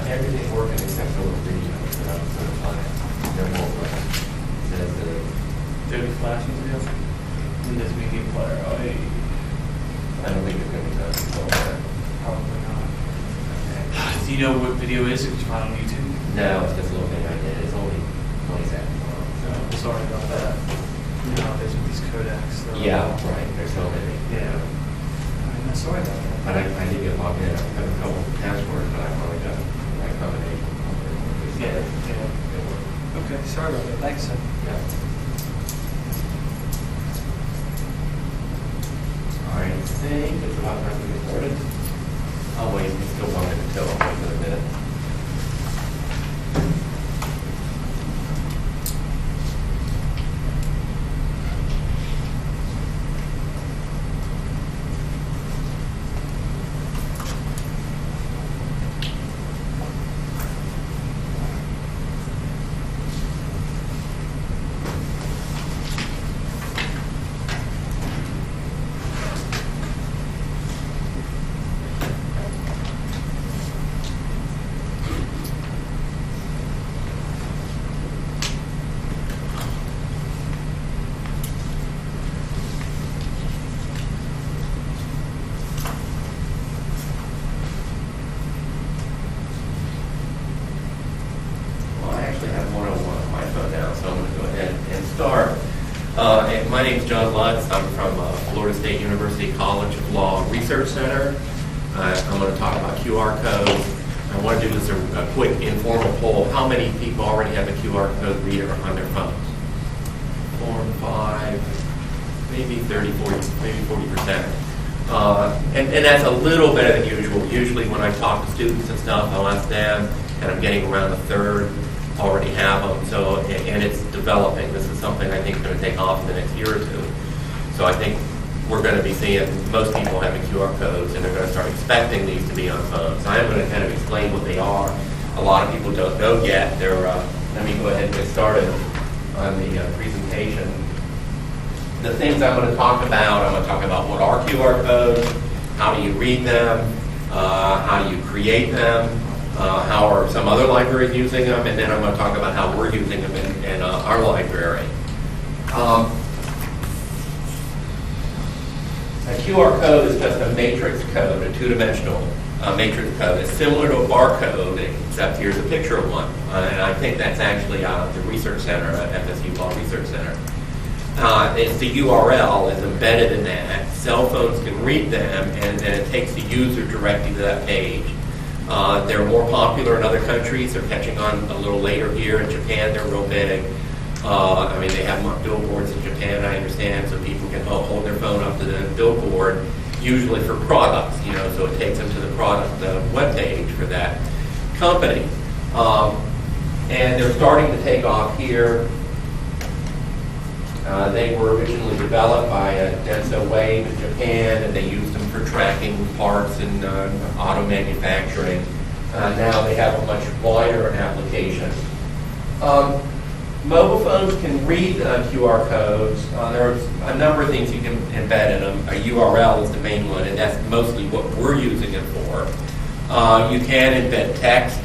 everything working except for the regions that I'm going to find. They're more working. Adobe Flash is real. Windows Media Player. Oh, hey. I don't think it's going to be done until that. Probably not. Okay. Do you know what video is? Did you find on YouTube? No, it's just a little thing I did. It's only 20 seconds long. So. Oh, sorry about that. You know, there's with these codecs. Yeah, right. There's so many. Yeah. I'm sorry about that. But I did get logged in. I have a couple of passwords, but I finally got the right combination. Yeah. Okay, sorry about that. Thanks, sir. Yeah. All right, I think it's about time to get started. I'll wait. It's still wanted to tell. I'll wait for a minute. My name is John Lutz. I'm from Florida State University College of Law Research Center. I'm going to talk about QR codes. I want to do this a quick informal poll. How many people already have a QR code reader on their phones? 4, 5, maybe 30, 40, maybe 40%. And that's a little better than usual. Usually when I talk to students and stuff, I'll ask them, and I'm getting around a third already have them. So, and it's developing. This is something I think is going to take off in the next year or two. So I think we're going to be seeing most people having QR codes, and they're going to start expecting these to be on phones. So I'm going to kind of explain what they are. A lot of people don't know yet. Let me go ahead and get started on the presentation. The things I'm going to talk about what are QR codes, how do you read them, how do you create them, how are some other libraries using them, and then I'm going to talk about how we're using them in our library. A QR code is just a matrix code, a two-dimensional matrix code. It's similar to a barcode, except here's a picture of one. And I think that's actually the Research Center, FSU Law Research Center. It's the URL is embedded in that. Cell phones can read them, and then it takes the user directly to that page. They're more popular in other countries. They're catching on a little later here. In Japan, they're real big. I mean, they have billboards in Japan, I understand, so people can hold their phone up to the billboard, usually for products, so it takes them to the product webpage for that company. And they're starting to take off here. They were originally developed by Denso Wave in Japan, and they used them for tracking parts in auto manufacturing. Now they have a much wider application. Mobile phones can read QR codes. There's a number of things you can embed in them. A URL is the main one, and that's mostly what we're using it for. You can embed text.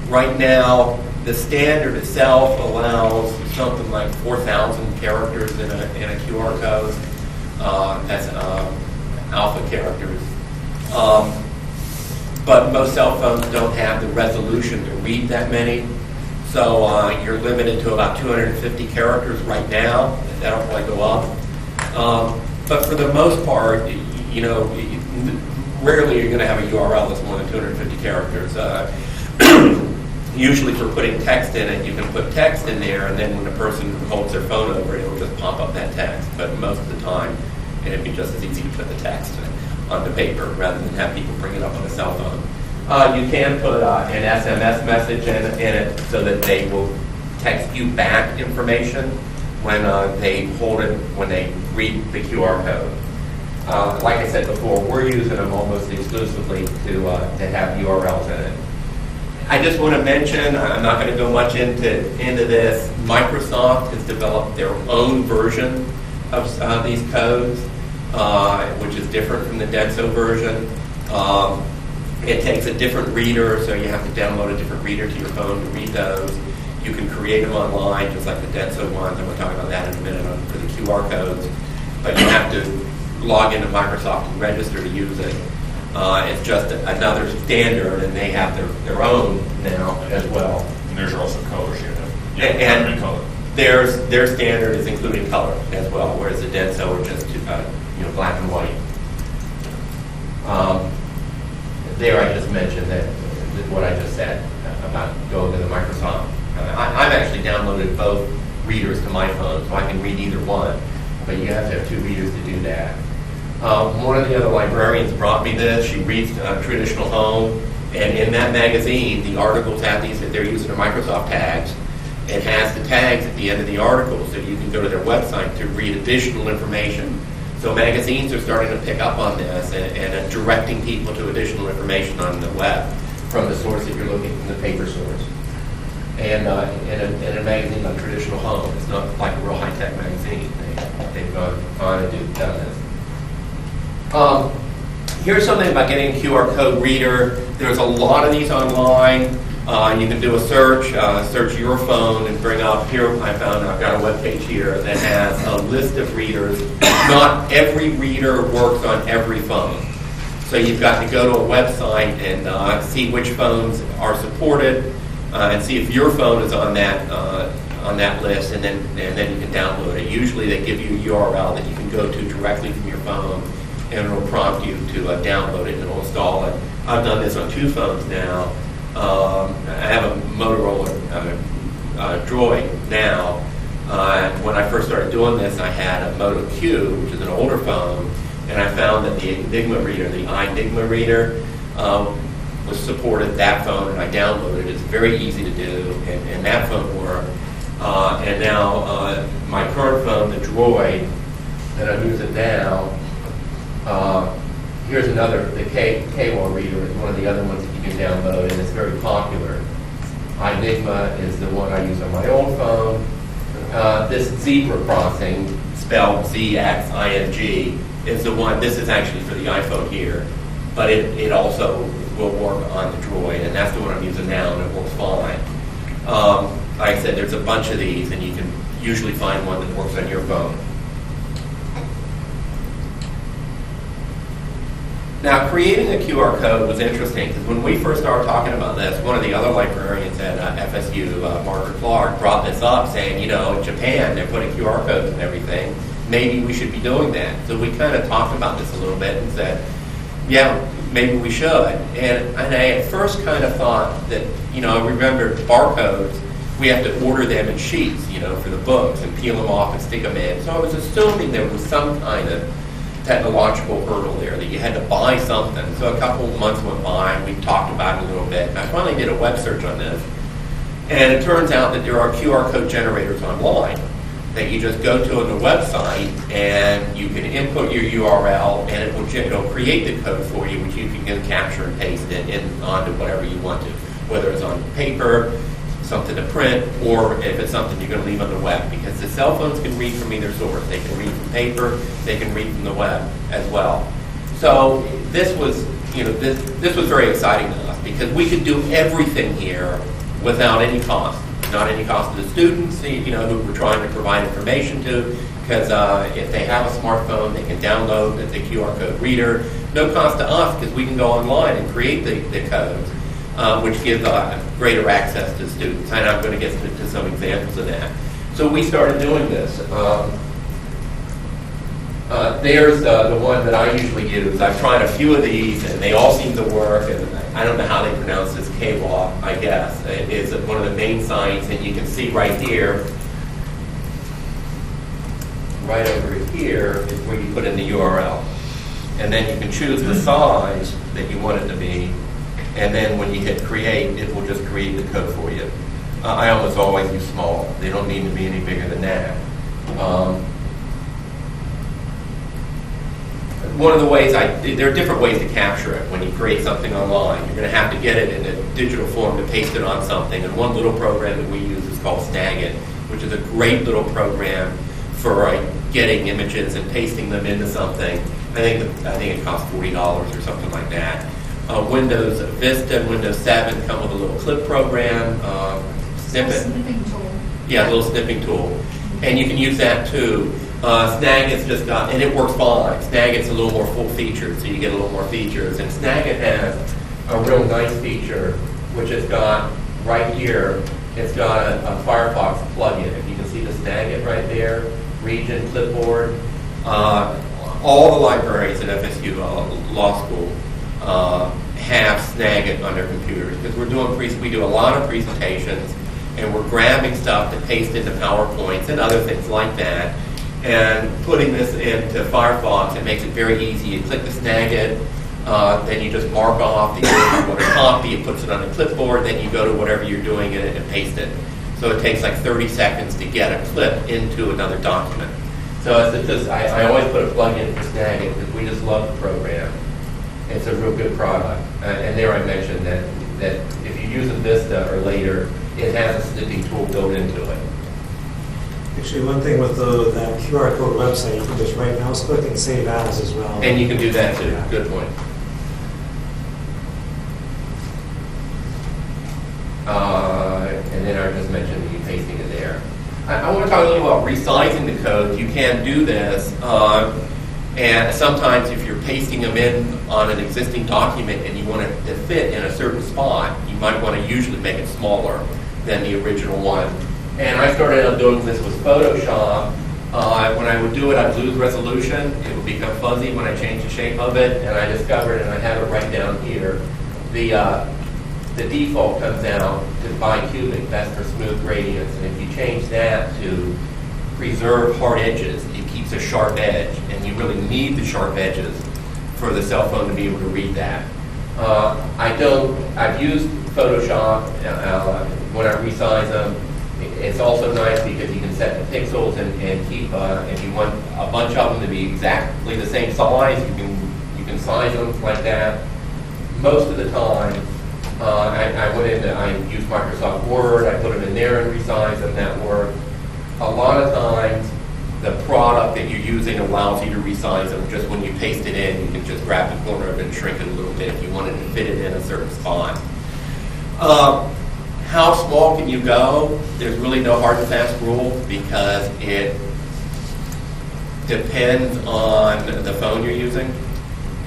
Right now, the standard itself allows something like 4,000 characters in a QR code. That's alpha characters. But most cell phones don't have the resolution to read that many. So you're limited to about 250 characters right now. That'll probably go up. But for the most part, rarely you're going to have a URL that's more than 250 characters. Usually for putting text in it, you can put text in there, and then when the person holds their phone over it, it'll just pop up that text. But most of the time, it'd be just as easy to put the text on the paper rather than have people bring it up on a cell phone. You can put an SMS message in it so that they will text you back information when they hold it, when they read the QR code. Like I said before, we're using them almost exclusively to have URLs in it. I just want to mention, I'm not going to go much into this, Microsoft has developed their own version of these codes, which is different from the Denso version. It takes a different reader, so you have to download a different reader to your phone to read those. You can create them online, just like the Denso ones, and we'll talk about that in a minute for the QR codes. But you have to log into Microsoft and register to use it. It's just another standard, and they have their own now as well. And there's also colors here. And color. their standard is including color as well, whereas the Denso are just black and white. There I just mentioned that what I just said about going to the Microsoft. I've actually downloaded both readers to my phone, so I can read either one, but you have to have two readers to do that. One of the other librarians brought me this. She reads Traditional Home, and in that magazine, the articles have these that they're using the Microsoft tags. It has the tags at the end of the article, so you can go to their website to read additional information. So magazines are starting to pick up on this and directing people to additional information on the web from the source that you're looking from the paper source. And in a magazine like Traditional Home, it's not like a real high-tech magazine. They've gone on and done this. Here's something about getting a QR code reader. There's a lot of these online. You can do a search your phone and bring up here. I've got a web page here that has a list of readers. Not every reader works on every phone. So you've got to go to a website and see which phones are supported and see if your phone is on that list, and then you can download it. Usually they give you a URL that you can go to directly from your phone, and it'll prompt you to download it and it'll install it. I've done this on two phones now. I have a Motorola Droid now. When I first started doing this, I had a Moto Q, which is an older phone, and I found that the Enigma reader, the iNigma reader, was supported that phone, and I downloaded it. It's very easy to do, and that phone worked. And now my current phone, the Droid, that I'm using now, here's another, the KWAL reader is one of the other ones that you can download, and it's very popular. iNigma is the one I use on my old phone. This zebra crossing, spelled Z-X-I-N-G, is the one. This is actually for the iPhone here, but it also will work on the Droid, and that's the one I'm using now, and it works fine. Like I said, there's a bunch of these, and you can usually find one that works on your phone. Now, creating a QR code was interesting, because when we first started talking about this, one of the other librarians at FSU, Margaret Clark, brought this up, saying, in Japan, they're putting QR codes and everything. Maybe we should be doing that. So we kind of talked about this a little bit and said, yeah, maybe we should. And I at first kind of thought that, I remember barcodes, we have to order them in sheets, for the books and peel them off and stick them in. So I was assuming there was some kind of technological hurdle there, that you had to buy something. So a couple of months went by, and we talked about it a little bit. And I finally did a web search on this. And it turns out that there are QR code generators online that you just go to on the website, and you can input your URL, and it'll create the code for you, which you can then capture and paste it in onto whatever you want to, whether it's on paper, something to print, or if it's something you're going to leave on the web, because the cell phones can read from either source. They can read from paper, they can read from the web as well. So this was, this was very exciting to us, because we could do everything here without any cost. Not any cost to the students, who we're trying to provide information to, because if they have a smartphone, they can download the QR code reader. No cost to us, because we can go online and create the codes, which gives greater access to students. And I'm going to get to some examples of that. So we started doing this. There's the one that I usually use. I've tried a few of these, and they all seem to work. And I don't know how they pronounce this, KWAL, I guess. It is one of the main sites, and you can see right here, right over here, is where you put in the URL. And then you can choose the size that you want it to be. And then when you hit create, it will just create the code for you. I almost always use small. They don't need to be any bigger than that. One of the ways there are different ways to capture it when you create something online. You're going to have to get it in a digital form to paste it on something. And one little program that we use is called Snagit, which is a great little program for getting images and pasting them into something. I think it costs $40 or something like that. Windows Vista and Windows 7 come with a little clip program, snippet. Snipping tool. Yeah, a little snipping tool. And you can use that too. Snagit's just got, and it works fine. Snagit's a little more full featured, so you get a little more features. And Snagit has a real nice feature, which it's got right here. It's got a Firefox plugin. If you can see the Snagit right there, region, clipboard. All the libraries at FSU Law School have Snagit on their computers because we do a lot of presentations, and we're grabbing stuff to paste into PowerPoints and other things like that, and putting this into Firefox. It makes it very easy. You click the Snagit, then you just mark off the image you want to copy. It puts it on the clipboard. Then you go to whatever you're doing in it and paste it. So it takes like 30 seconds to get a clip into another document. So it's just, I always put a plug-in for Snagit because we just love the program. It's a real good product. And there I mentioned that if you use a Vista or later, it has a snipping tool built into it. Actually, one thing with that QR code website, you can just right mouse click and save as well. And you can do that too. Yeah. Good point. And then I just mentioned you pasting it there. I want to talk a little about resizing the code. You can do this. And sometimes if you're pasting them in on an existing document and you want it to fit in a certain spot, you might want to usually make it smaller than the original one. And I started out doing this with Photoshop. When I would do it, I'd lose resolution. It would become fuzzy when I changed the shape of it. And I discovered, and I have it right down here, the default comes out to bicubic, that's for smooth gradients. And if you change that to preserve hard edges, it keeps a sharp edge. And you really need the sharp edges for the cell phone to be able to read that. I've used Photoshop when I resize them. It's also nice because you can set the pixels and keep, if you want a bunch of them to be exactly the same size, you can size them like that. Most of the time, I use Microsoft Word, I put them in there and resize them, that work. A lot of times, the product that you're using allows you to resize them. Just when you paste it in, you can just grab the corner of it and shrink it a little bit if you wanted to fit it in a certain spot. How small can you go? There's really no hard and fast rule because it depends on the phone you're using.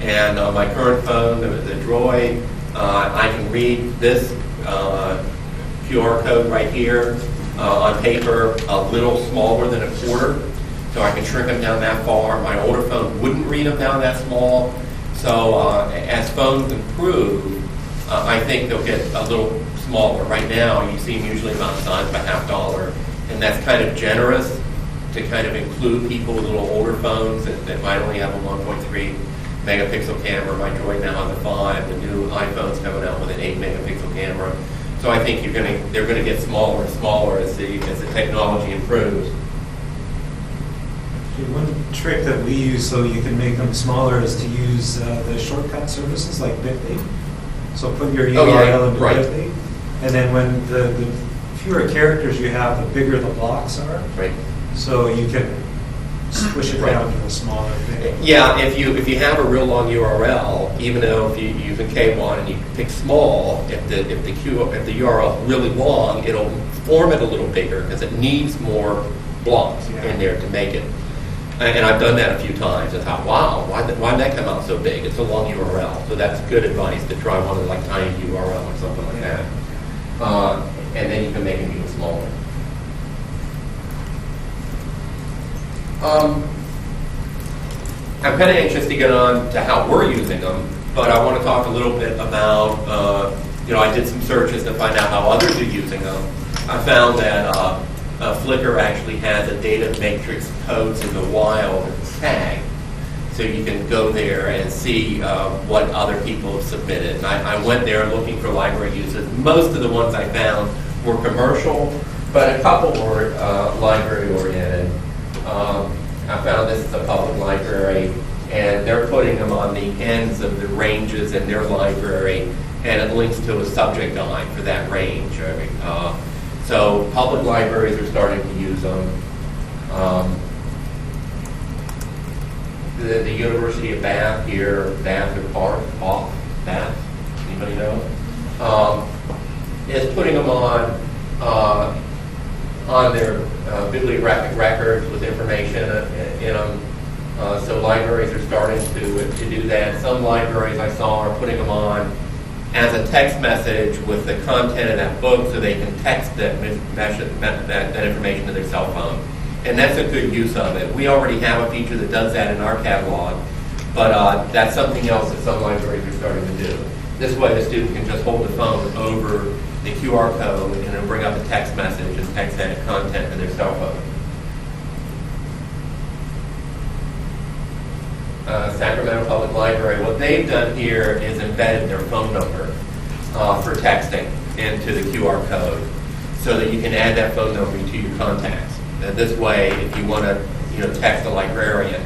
And on my current phone, the Droid, I can read this QR code right here on paper a little smaller than a quarter. So I can shrink them down that far. My older phone wouldn't read them down that small. So as phones improve, I think they'll get a little smaller. Right now, you see them usually about the size of a $50, and that's kind of generous to kind of include people with little older phones that might only have a 1.3 megapixel camera. My Droid now has a 5. The new iPhone's coming out with an 8 megapixel camera. So I think they're going to get smaller and smaller as the technology improves. One trick that we use so you can make them smaller is to use the shortcut services like Bitly. So put your URL into right. Bitly, and then when the fewer characters you have, the bigger the blocks are. Right. So you can squish it down to a smaller thing. Yeah, if you have a real long URL, even though if you're using K1 and you pick small, if the URL is really long, it'll form it a little bigger because it needs more blocks in there to make it. And I've done that a few times. I thought, wow, why'd that come out so big? It's a long URL. So that's good advice to try one of like tiny URL or something like that. And then you can make them even smaller. I'm kind of anxious to get on to how we're using them, but I want to talk a little bit about, I did some searches to find out how others are using them. I found that Flickr actually has a data matrix codes in the wild tag, so you can go there and see what other people have submitted. And I went there looking for library uses. Most of the ones I found were commercial, but a couple were library oriented. I found this is a public library, and they're putting them on the ends of the ranges in their library, and it links to a subject line for that range. So public libraries are starting to use them. The University of Bath here, Bath or Bath, anybody knows, is putting them on their bibliographic records with information in them. So libraries are starting to do that. Some libraries I saw are putting them on as a text message with the content of that book, so they can text that information to their cell phone. And that's a good use of it. We already have a feature that does that in our catalog, but that's something else that some libraries are starting to do. This way the student can just hold the phone over the QR code and it'll bring up a text message and text that content to their cell phone. Sacramento Public Library, what they've done here is embedded their phone number for texting into the QR code so that you can add that phone number to your contacts. And this way, if you want to text a librarian,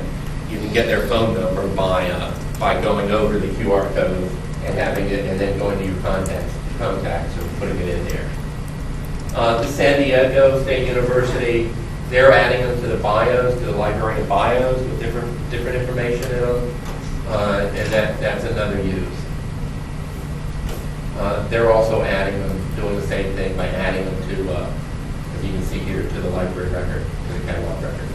you can get their phone number by going over the QR code and having it, and then going to your contacts or putting it in there. The San Diego State University, they're adding them to the bios, to the librarian bios with different information in them, and that's another use. They're also adding them, doing the same thing by adding them to, as you can see here, to the library record, to the catalog record.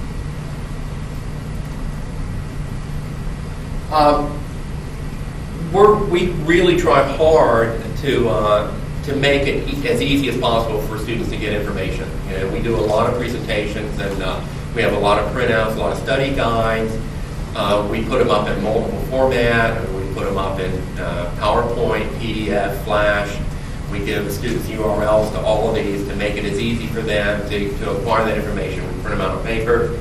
We really try hard to make it as easy as possible for students to get information. We do a lot of presentations, and we have a lot of printouts, a lot of study guides. We put them up in multiple format. We put them up in PowerPoint, PDF, Flash. We give students URLs to all of these to make it as easy for them to acquire that information. We print them out on paper.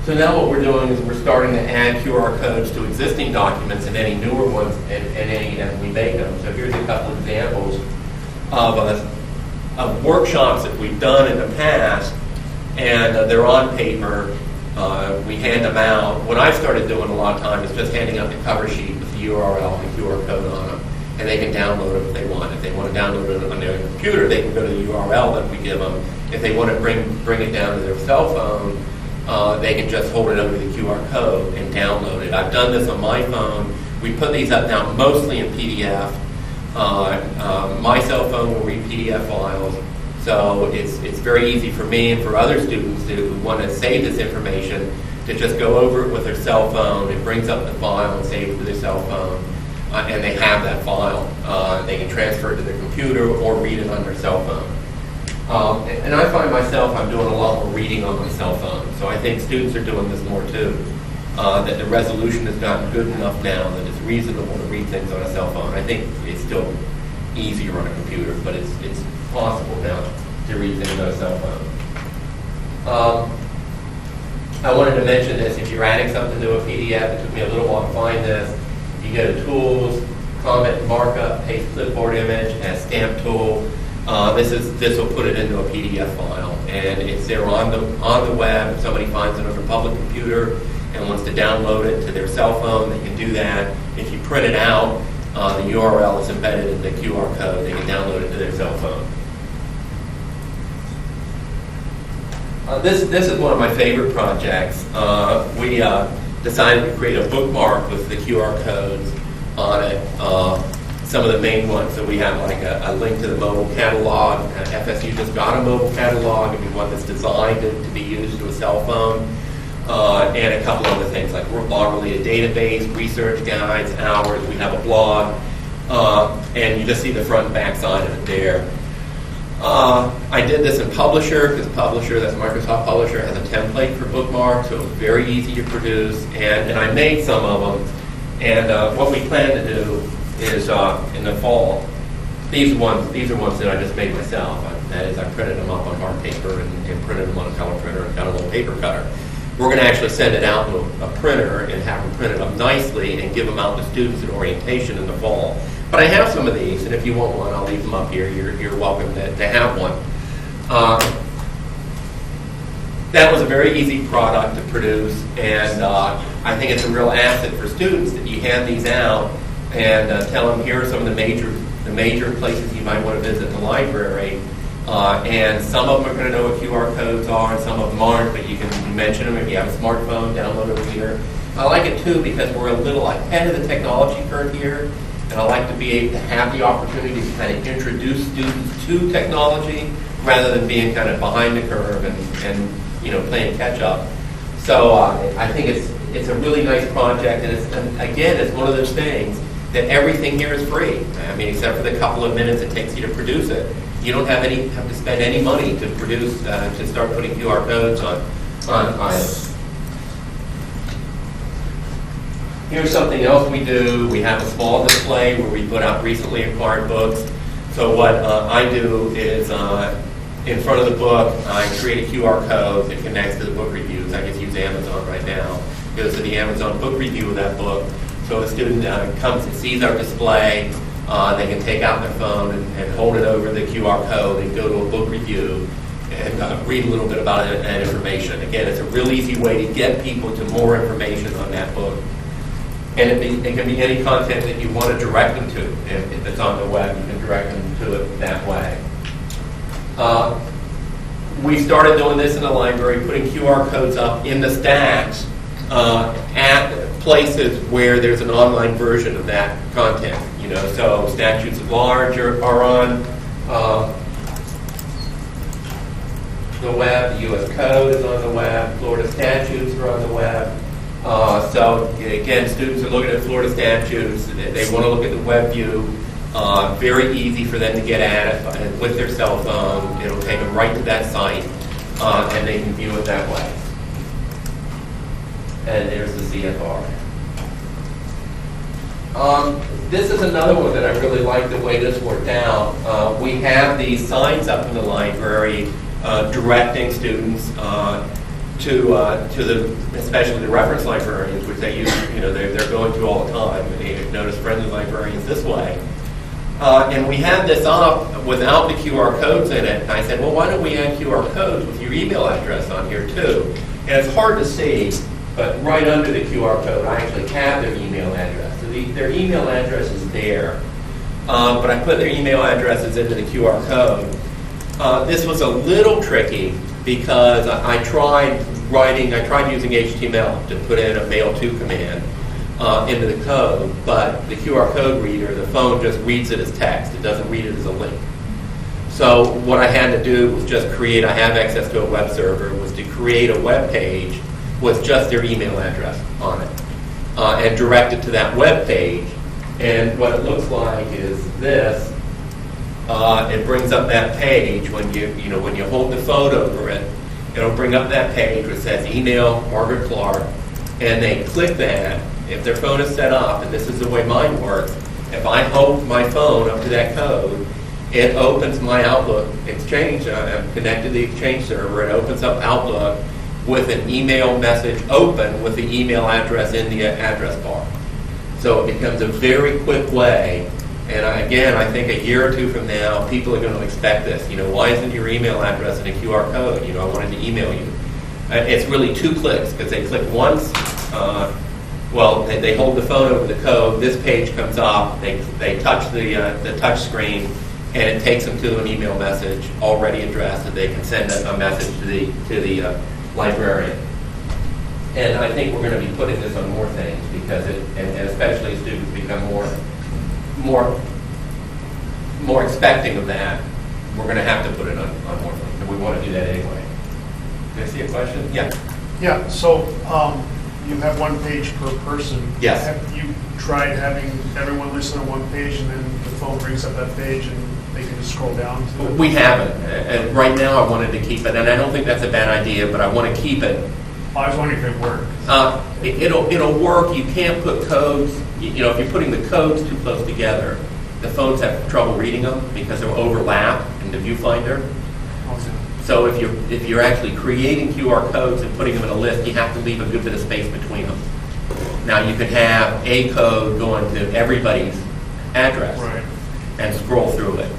So now what we're doing is we're starting to add QR codes to existing documents and any newer ones, and any as we make them. So here's a couple examples of workshops that we've done in the past, and they're on paper. We hand them out. What I've started doing a lot of time is just handing out the cover sheet with the URL and the QR code on them, and they can download it if they want. If they want to download it on their computer, they can go to the URL that we give them. If they want to bring it down to their cell phone, they can just hold it over the QR code and download it. I've done this on my phone. We put these up now mostly in PDF. My cell phone will read PDF files, so it's very easy for me and for other students who want to save this information to just go over it with their cell phone. It brings up the file and saves it to their cell phone, and they have that file. They can transfer it to their computer or read it on their cell phone. And I find myself, I'm doing a lot more reading on my cell phone, so I think students are doing this more too. That the resolution has gotten good enough now that it's reasonable to read things on a cell phone. I think it's still easier on a computer, but it's possible now to read things on a cell phone. I wanted to mention this. If you're adding something to a PDF, it took me a little while to find this. You go to Tools, Comment, Markup, Paste Clipboard Image, and Stamp Tool. This will put it into a PDF file, and it's there on the web. If somebody finds it on a public computer and wants to download it to their cell phone, they can do that. If you print it out, the URL is embedded in the QR code. They can download it to their cell phone. This is one of my favorite projects. We decided to create a bookmark with the QR codes on it. Some of the main ones, so we have like a link to the mobile catalog. FSU just got a mobile catalog, and one that's designed to be used to a cell phone, and a couple other things like log-related database, research guides, hours. We have a blog, and you just see the front and back side of it there. I did this in Publisher, because Publisher, that's Microsoft Publisher, has a template for bookmarks, so it's very easy to produce, and I made some of them. And what we plan to do is in the fall, these are ones that I just made myself. That is, I printed them up on hard paper and printed them on a color printer and got a little paper cutter. We're going to actually send it out to a printer and have them printed up nicely and give them out to students at orientation in the fall. But I have some of these, and if you want one, I'll leave them up here. You're welcome to have one. That was a very easy product to produce, and I think it's a real asset for students that you hand these out and tell them here are some of the major places you might want to visit the library. And some of them are going to know what QR codes are, and some of them aren't, but you can mention them if you have a smartphone, download a reader. I like it too because we're a little ahead of the technology curve here, and I like to be able to have the opportunity to kind of introduce students to technology rather than being kind of behind the curve and playing catch up. So I think it's a really nice project, and again, it's one of those things that everything here is free. I mean, except for the couple of minutes it takes you to produce it. You don't have to spend any money to produce, to start putting QR codes on it. Here's something else we do. We have a small display where we put out recently acquired books. So what I do is, in front of the book, I create a QR code that connects to the book reviews. I just use Amazon right now. It goes to the Amazon book review of that book. So a student comes and sees our display, they can take out their phone and hold it over the QR code and go to a book review and read a little bit about it and information. Again, it's a real easy way to get people to more information on that book. And it can be any content that you want to direct them to. If it's on the web, you can direct them to it that way. We started doing this in the library, putting QR codes up in the stacks at places where there's an online version of that content. So statutes at large are on the web. The U.S. Code is on the web. Florida statutes are on the web. So again, students are looking at Florida statutes. They want to look at the web view. Very easy for them to get at it with their cell phone. It'll take them right to that site, and they can view it that way. And there's the CFR. This is another one that I really like the way this worked out. We have these signs up in the library directing students to especially the reference librarians, which they use, they're going to all the time. And you notice friendly librarians this way. And we had this up without the QR codes in it. And I said, well, why don't we add QR codes with your email address on here too? And it's hard to see, but right under the QR code, I actually have their email address. So their email address is there. But I put their email addresses into the QR code. This was a little tricky because I tried using HTML to put in a mail to command into the code, but the QR code reader, the phone just reads it as text. It doesn't read it as a link. So what I had to do was just I have access to a web server, was to create a web page with just their email address on it and direct it to that web page. And what it looks like is this. It brings up that page when you hold the phone over it. It'll bring up that page which says email Margaret Clark, and they click that. If their phone is set up, and this is the way mine works, if I hold my phone up to that code, it opens my Outlook Exchange. I'm connected to the Exchange server. It opens up Outlook with an email message open with the email address in the address bar. So it becomes a very quick way. And again, I think a year or two from now, people are going to expect this. Why isn't your email address in a QR code? I wanted to email you. It's really 2 clicks because they click once. They hold the phone over the code. This page comes up. They touch the touch screen, and it takes them to an email message already addressed that they can send a message to the librarian. And I think we're going to be putting this on more things because and especially as students become more expecting of that, we're going to have to put it on more things, and we want to do that anyway. Can I see a question? Yeah. Yeah. So you have one page per person. Yes. Have you tried having everyone listen on one page, and then the phone brings up that page, and they can just scroll down to it? We haven't. And right now, I wanted to keep it, and I don't think that's a bad idea, but I want to keep it. I was wondering if it worked. It'll work. You can't put codes. If you're putting the codes too close together, the phones have trouble reading them because they'll overlap in the viewfinder. Okay. So if you're actually creating QR codes and putting them in a list, you have to leave a good bit of space between them. Now you could have a code going to everybody's address and scroll through it.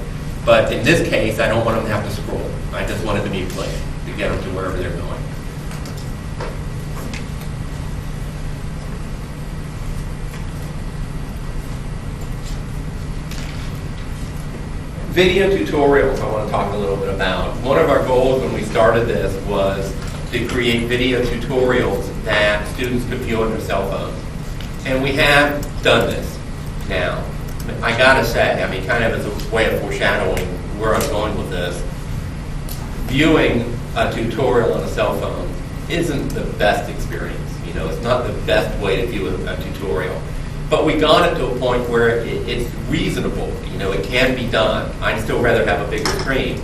But in this case, I don't want them to have to scroll. I just want it to be plain to get them to wherever they're going. Video tutorials I want to talk a little bit about. One of our goals when we started this was to create video tutorials that students could view on their cell phones. And we have done this now. I gotta say, I mean, kind of as a way of foreshadowing where I'm going with this, viewing a tutorial on a cell phone isn't the best experience. You know, it's not the best way to view a tutorial. But we got it to a point where it's reasonable. You know, it can be done. I'd still rather have a bigger screen.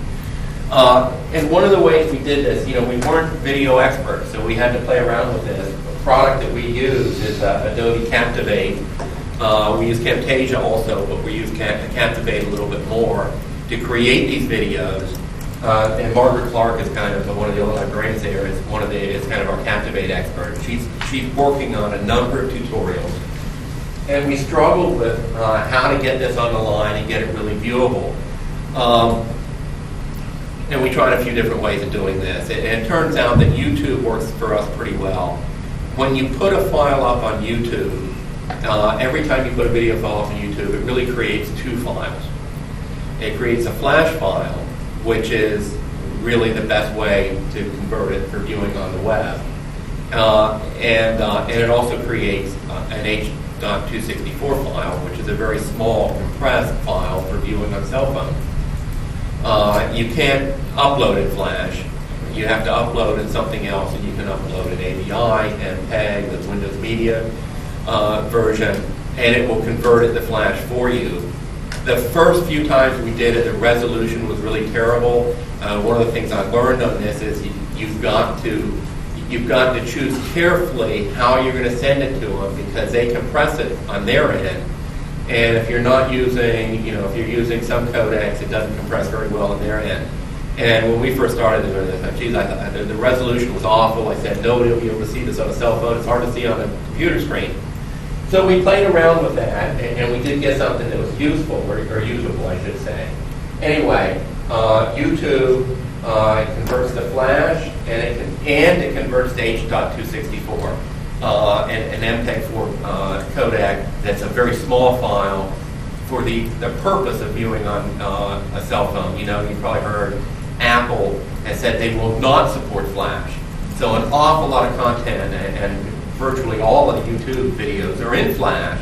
And one of the ways we did this, you know, we weren't video experts, so we had to play around with this. The product that we use is Adobe Captivate. We use Camtasia also, but we use Captivate a little bit more to create these videos. And Margaret Clark is kind of one of the other librarians there. Is kind of our Captivate expert. She's working on a number of tutorials, and we struggled with how to get this on the line and get it really viewable. And we tried a few different ways of doing this. And it turns out that YouTube works for us pretty well. When you put a file up on YouTube, every time you put a video file up on YouTube, it really creates two files. It creates a flash file, which is really the best way to convert it for viewing on the web. And it also creates an H.264 file, which is a very small compressed file for viewing on cell phone. You can't upload in Flash. You have to upload in something else, and you can upload in AVI, MPEG, the Windows Media version, and it will convert it to Flash for you. The first few times we did it, the resolution was really terrible. One of the things I learned on this is you've got to choose carefully how you're going to send it to them, because they compress it on their end. And if you're not using, if you're using some codecs, it doesn't compress very well on their end. And when we first started doing this, I thought the resolution was awful. I said, nobody will be able to see this on a cell phone. It's hard to see on a computer screen. So we played around with that, and we did get something that was useful, or usable, I should say. Anyway, YouTube converts to Flash, and it converts to H.264. An MPEG-4 codec that's a very small file for the purpose of viewing on a cell phone. You probably heard Apple has said they will not support Flash. So an awful lot of content and virtually all of the YouTube videos are in Flash.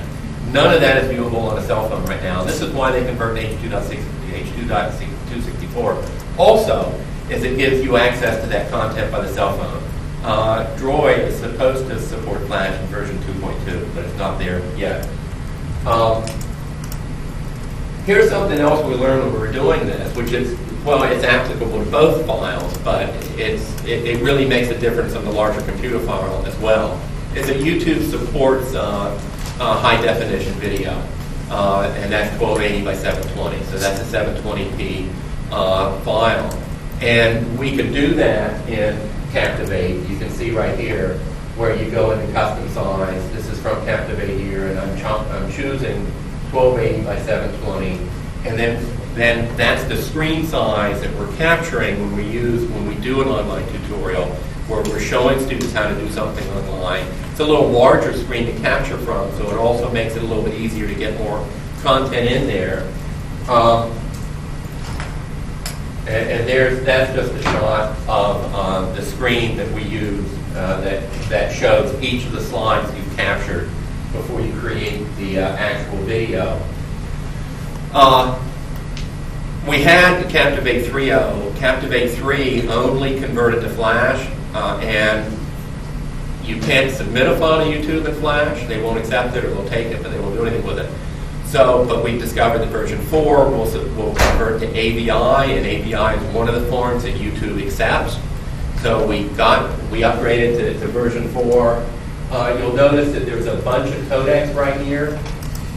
None of that is viewable on a cell phone right now. This is why they convert to H.264. Also, is it gives you access to that content by the cell phone. Droid is supposed to support Flash in version 2.2, but it's not there yet. Here's something else we learned when we were doing this, which is, it's applicable to both files, but it really makes a difference on the larger computer file as well, is that YouTube supports high definition video, and that's 1280 by 720, so that's a 720p file. And we could do that in Captivate. You can see right here where you go into custom size. This is from Captivate here, and I'm choosing 1280 by 720, and then that's the screen size that we're capturing when we do an online tutorial where we're showing students how to do something online. It's a little larger screen to capture from, so it also makes it a little bit easier to get more content in there. And that's just a shot of the screen that we use that shows each of the slides you've captured before you create the actual video. We had Captivate 3.0. Captivate 3 only converted to Flash, and you can't submit a file to YouTube in Flash. They won't accept it, or they'll take it, but they won't do anything with it. But we discovered that version 4 will convert to AVI, and AVI is one of the forms that YouTube accepts. So we upgraded to version 4. You'll notice that there's a bunch of codecs right here,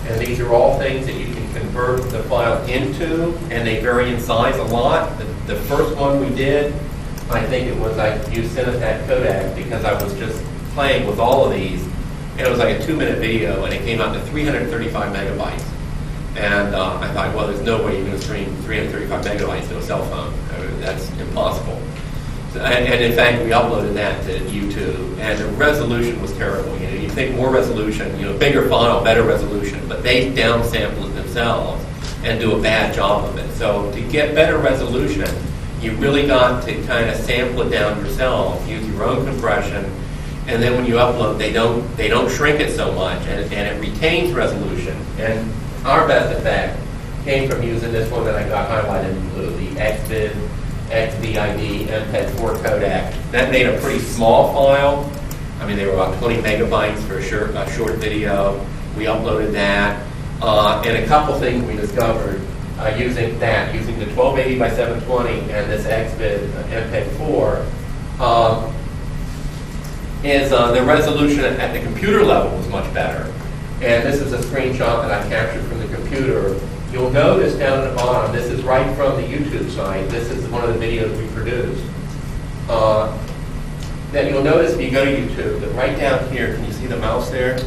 and these are all things that you can convert the file into, and they vary in size a lot. The first one we did, I think it was I used Cinetat codec because I was just playing with all of these. And it was like a 2-minute video, and it came out to 335 megabytes. And I thought, well, there's no way you're going to stream 335 megabytes to a cell phone. That's impossible. So, and in fact, we uploaded that to YouTube, and the resolution was terrible. You think more resolution, bigger file, better resolution, but they downsample it themselves and do a bad job of it. So to get better resolution, you really got to kind of sample it down yourself, use your own compression. And then when you upload, they don't shrink it so much, and it retains resolution. And our best effect came from using this one that I got highlighted in blue, the XVID, XVID MPEG-4 codec. That made a pretty small file. I mean, they were about 20 megabytes for a short video. We uploaded that. And a couple things we discovered using the 1280 by 720 and this XVID MPEG-4, is the resolution at the computer level was much better. And this is a screenshot that I captured from the computer. You'll notice down at the bottom, this is right from the YouTube site. This is one of the videos we produced. Then you'll notice if you go to YouTube, that right down here, can you see the mouse there?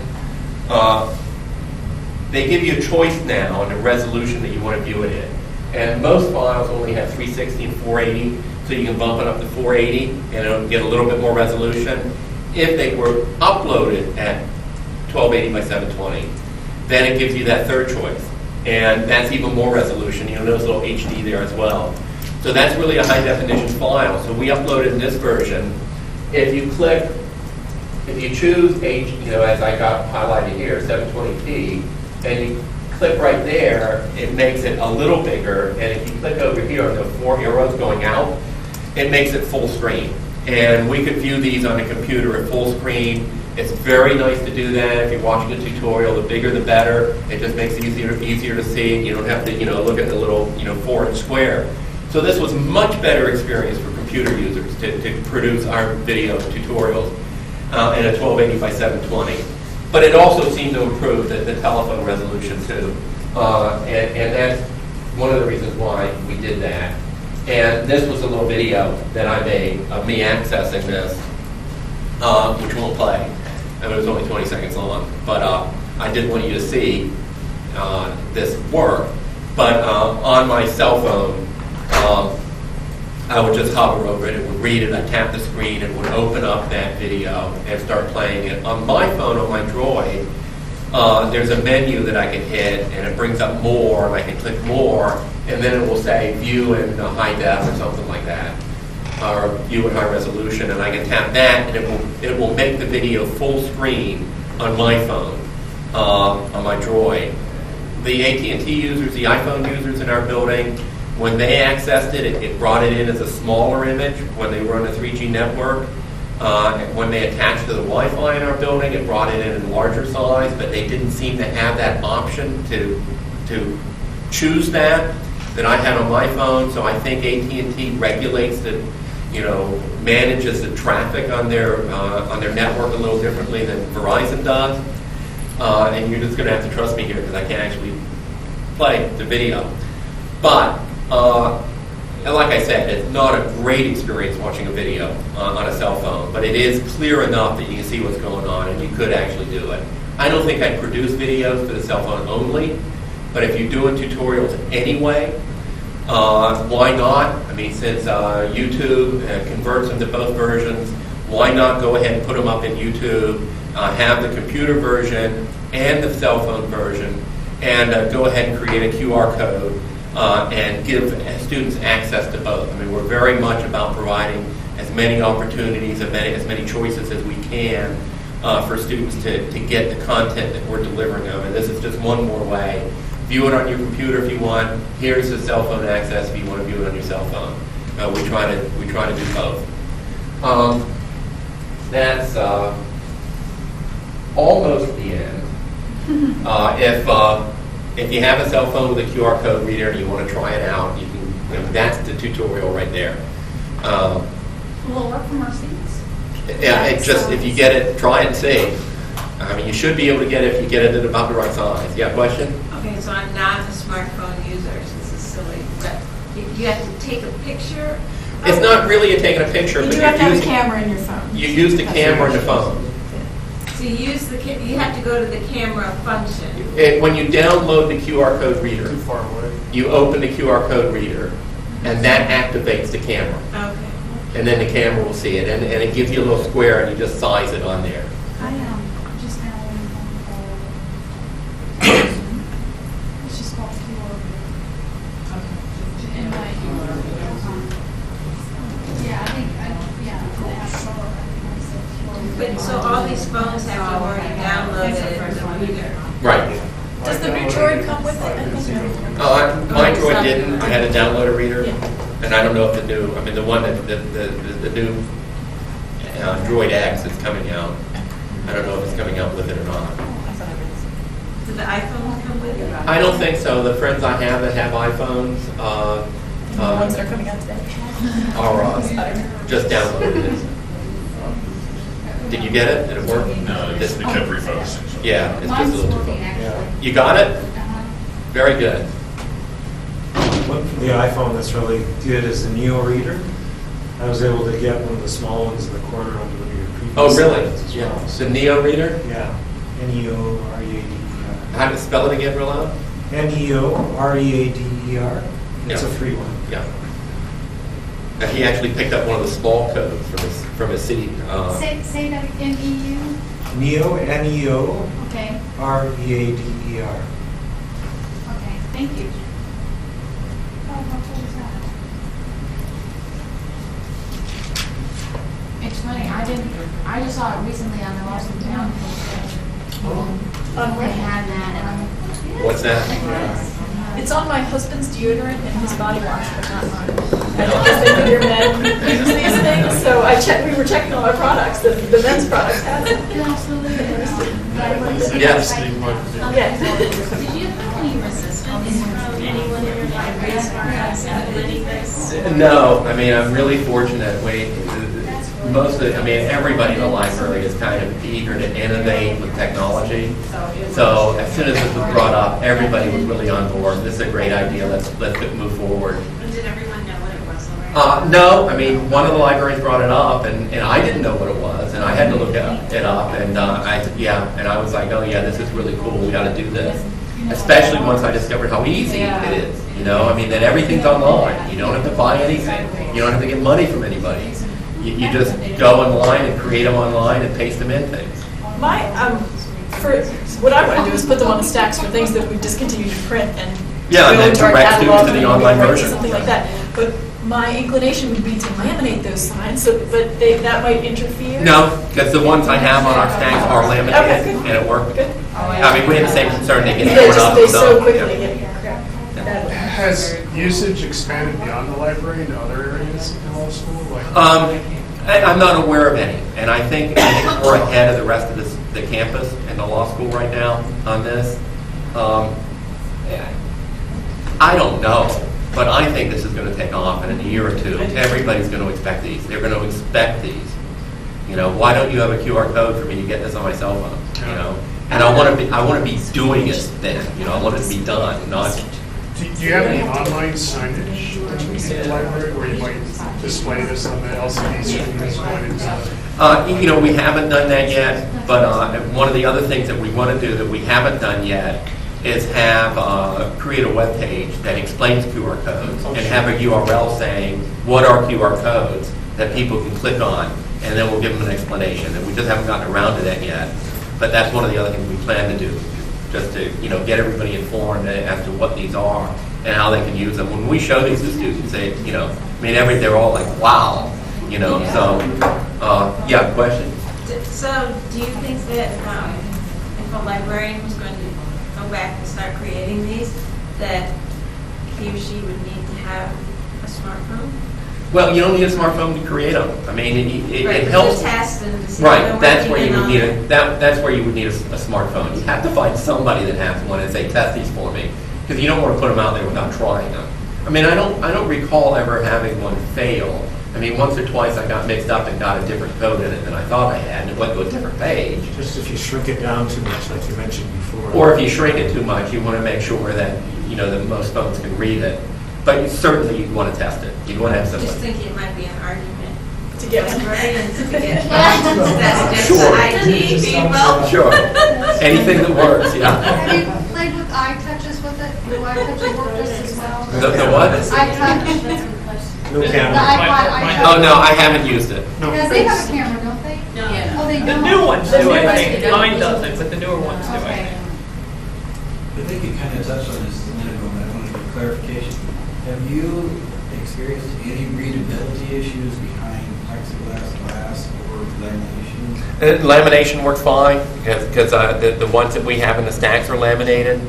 They give you a choice now on the resolution that you want to view it in. And most files only have 360 and 480, so you can bump it up to 480 and it'll get a little bit more resolution. If they were uploaded at 1280 by 720, then it gives you that third choice. And that's even more resolution. You'll notice a little HD there as well. So that's really a high definition file. So we uploaded in this version. If you choose as I got highlighted here, 720p, and you click right there, it makes it a little bigger. And if you click over here on the 4 arrows going out, it makes it full screen. And we could view these on the computer at full screen. It's very nice to do that. If you're watching a tutorial, the bigger the better. It just makes it easier to see. You don't have to look at the little 4-inch square. So this was much better experience for computer users to produce our video tutorials in a 1280 by 720. But it also seemed to improve the telephone resolution too. And that's one of the reasons why we did that. And this was a little video that I made of me accessing this, which won't play. I mean, it was only 20 seconds long, but I did want you to see this work. But on my cell phone, I would just hover over it, it would read it, I'd tap the screen, it would open up that video and start playing it. On my phone, on my Droid, there's a menu that I can hit, and it brings up more, and I can click more, and then it will say view in high def or something like that, or view in high resolution, and I can tap that, and it will make the video full screen on my phone, on my Droid. The AT&T users, the iPhone users in our building, when they accessed it, it brought it in as a smaller image when they were on a 3G network. When they attached to the Wi-Fi in our building, it brought it in larger size, but they didn't seem to have that option to choose that I had on my phone. So I think AT&T regulates manages the traffic on their network a little differently than Verizon does. And you're just going to have to trust me here because I can't actually play the video. But and like I said, it's not a great experience watching a video on a cell phone, but it is clear enough that you can see what's going on and you could actually do it. I don't think I'd produce videos for the cell phone only, but if you're doing tutorials anyway, why not? I mean, since YouTube converts them to both versions, why not go ahead and put them up in YouTube, have the computer version and the cell phone version, and go ahead and create a QR code and give students access to both. I mean, we're very much about providing as many opportunities, as many choices as we can for students to get the content that we're delivering them. And this is just one more way. View it on your computer if you want. Here's the cell phone access if you want to view it on your cell phone. We try to do both. That's almost the end. If you have a cell phone with a QR code reader and you want to try it out, you can. That's the tutorial right there. Will it work from our seats? Yeah, if you get it, try it and see. I mean, you should be able to get it if you get it at about the right size. Yeah, question? Okay, so I'm not a smartphone user, so this is silly, but you have to take a picture? It's not really taking a picture, but You you're have to have a using, camera in your phone. you use the camera in the phone. So you have to go to the camera function. When you download the QR code reader, Too far away. you open the QR code reader, and that activates the camera. Okay. And then the camera will see it, and it gives you a little square, and you just size it on there. I just now it's just called QR. Okay. Yeah, I think But so all these phones have to already downloaded the reader. Right. Does the new Droid come with My Droid didn't. I had a downloader reader, Yeah. and I don't know if the new, I mean, the one that, the new Droid X is coming out. I don't know if it's coming out with it or not. Do the iPhones come with it? I don't think so. The friends I have that have iPhones The ones that are coming out today. are just downloaded it. Did you get it? Did it work? No, This- they kept refocusing. So. Yeah, it's just a Mine's little too working, far. actually. You got it? Uh-huh. Very good. One from the iPhone that's really good is the Neo reader. I was able to get one of the small ones in the corner under one of your previous Oh, really? slides as Yeah. well. The Neo reader? Yeah, N-E-O-R-E-A-D-E-R. How to spell it again real loud? N-E-O-R-E-A-D-E-R. It's Yeah. a free one. Yeah. Now, he actually picked up one of the small codes from his city. Say that again, EU? Neo, N-E-O-R-E-A-D-E-R. Okay, okay, thank you. Oh, how cool is that? It's funny, I just saw it recently on the Lost in Town page. They had that, and I'm like, What's that? It's on my husband's deodorant and his body wash, but not mine. I don't guess they figure men use these things, so we were checking all our products, the men's products had it. absolutely. Yes. Yeah. Did you have any resistance from anyone in your library as far as implementing this? No, I mean, I'm really fortunate. Everybody in the library is kind of eager to innovate with technology. So as soon as this was brought up, everybody was really on board. This is a great idea. Let's move forward. Did everyone know what it was already? No, I mean, one of the librarians brought it up, and I didn't know what it was, and I had to look it up, and I was like, oh yeah, this is really cool. We got to do this. Especially once I discovered how easy it is. I mean, that everything's online. You don't have to buy anything. You don't have to get money from anybody. You just go online and create them online and paste them in things. What I want to do is put them on the stacks for things that we've discontinued to print and Yeah, and go then into our direct students catalog to the and online rewrite version. something like that. But my inclination would be to laminate those signs, but that might interfere. No, because the ones I have on our stacks are Okay, laminated, good. and it worked. Good. I mean, we had the same concern, they get They torn up. they so done. quickly Yeah. get crap. Has usage expanded beyond the library into other areas in law school? I'm not aware of any, and I think we're ahead of the rest of the campus and the law school right now on this. I don't know, but I think this is going to take off in a year or two. Everybody's going to expect these. They're going to expect these. Why don't you have a QR code for me to get this on my cell phone? And I want to be doing it then. I want it to be done, not. Do you have any online signage in the library where you might display this on the LCD screen that's going into? We haven't done that yet, but one of the other things that we want to do that we haven't done yet is create a web page that explains QR codes and have a URL saying what are QR codes that people can click on, and then we'll give them an explanation. And we just haven't gotten around to that yet, but that's one of the other things we plan to do, just to get everybody informed as to what these are and how they can use them. When we show these to students, they're all like, wow, So, yeah, question. So, do you think that if a librarian was going to go back and start creating these, that he or she would need to have a smartphone? Well, you don't need a smartphone to create them. I mean, it helps. To test and to see Right, if that's they're where you would working need and that's where you would need a smartphone. You have to find somebody that has one and say, test these for me, because you don't want to put them out there without trying them. I mean, I don't recall ever having one fail. I mean, once or twice I got mixed up and got a different code in it than I thought I had, and it went to a different page. Just if you shrink it down too much, like you mentioned before. Or if you shrink it too much, you want to make sure that that most phones can read it. But certainly you'd want to test it. You'd want to have Just somebody. thinking it might be an argument. To get one. Librarians to get that's just Sure. IT people. Sure. Anything that works, yeah. Have you played with iTouches with it? Do iTouches work just as well? The what? iTouch, No the camera. iPod, iTouch. Oh, no, I haven't used it. Because they have a camera, don't they? Yeah. Oh, they The don't? new ones do, I think. ones Mine doesn't, but the newer ones do, I Okay. think. I think you kind of touched on this a minute ago, but I want to get clarification. Have you experienced any readability issues behind plexiglass glass or lamination? Lamination works fine because the ones that we have in the stacks are laminated.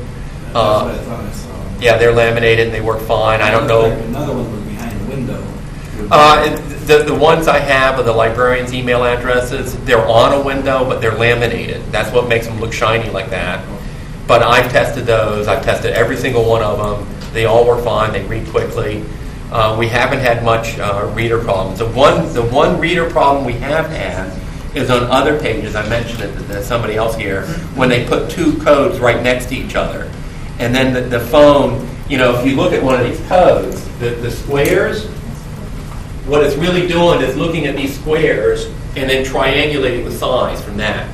That's what I thought I saw. Yeah, they're laminated and they work fine. I don't know. Another one was behind the window. The ones I have are the librarian's email addresses. They're on a window, but they're laminated. That's what makes them look shiny like that. But I've tested those. I've tested every single one of them. They all work fine. They read quickly. We haven't had much reader problems. The one reader problem we have had is on other pages. I mentioned it to somebody else here, when they put two codes right next to each other. And then the phone, if you look at one of these codes, the squares, what it's really doing is looking at these squares and then triangulating the size from that,